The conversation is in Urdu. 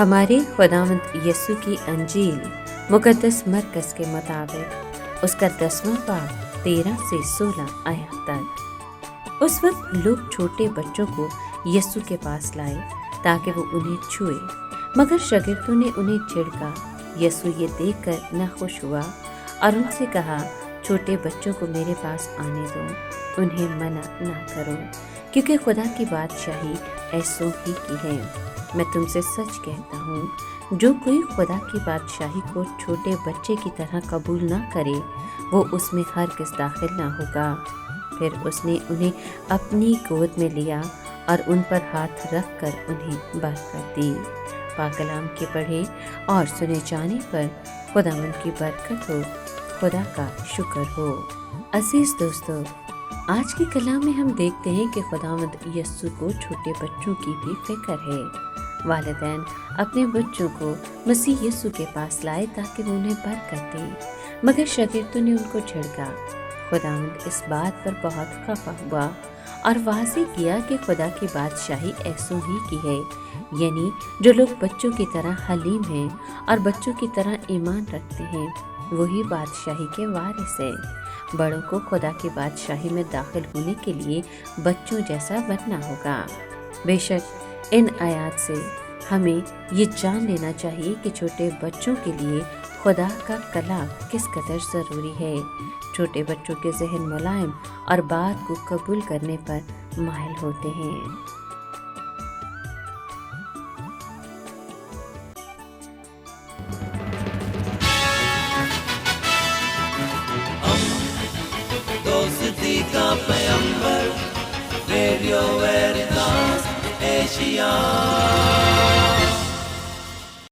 ہمارے خداوند یسوع کی انجیل مقدس مرکز کے مطابق اس کا 10واں باب 13 سے 16 آیات تک۔ اس وقت لوگ چھوٹے بچوں کو یسوع کے پاس لائے تاکہ وہ انہیں چھوئے، مگر شاگردوں نے انہیں جھڑکا۔ یسوع یہ دیکھ کر ناخوش ہوا اور ان سے کہا، چھوٹے بچوں کو میرے پاس آنے دو، انہیں منع نہ کرو، کیونکہ خدا کی بادشاہی ایسوں ہی کی ہے۔ میں تم سے سچ کہتا ہوں، جو کوئی خدا کی بادشاہی کو چھوٹے بچے کی طرح قبول نہ کرے، وہ اس میں ہرگز داخل نہ ہوگا۔ پھر اس نے انہیں اپنی گود میں لیا اور ان پر ہاتھ رکھ کر انہیں برکت دی۔ پاک کلام کے پڑھے اور سنے جانے پر خداوند کی برکت ہو، خدا کا شکر ہو۔ عزیز دوستو، آج کے کلام میں ہم دیکھتے ہیں کہ خداوند یسوع کو چھوٹے بچوں کی بھی فکر ہے۔ والدین اپنے بچوں کو مسیح یسوع کے پاس لائے تاکہ وہ انہیں برکت دے، مگر شاگردوں نے ان کو جھڑکا۔ خداوند اس بات پر بہت خفا ہوا اور واضح کیا کہ خدا کی بادشاہی ایسوں ہی کی ہے، یعنی جو لوگ بچوں کی طرح حلیم ہیں اور بچوں کی طرح ایمان رکھتے ہیں، وہی بادشاہی کے وارث ہیں۔ بڑوں کو خدا کی بادشاہی میں داخل ہونے کے لیے بچوں جیسا بننا ہوگا۔ بے شک ان آیات سے ہمیں یہ جان لینا چاہیے کہ چھوٹے بچوں کے لیے خدا کا کلام کس قدر ضروری ہے۔ چھوٹے بچوں کے ذہن ملائم اور بات کو قبول کرنے پر مائل ہوتے ہیں۔ دوستی کا پیمبر، ریڈیو ویریتاس ایشیا۔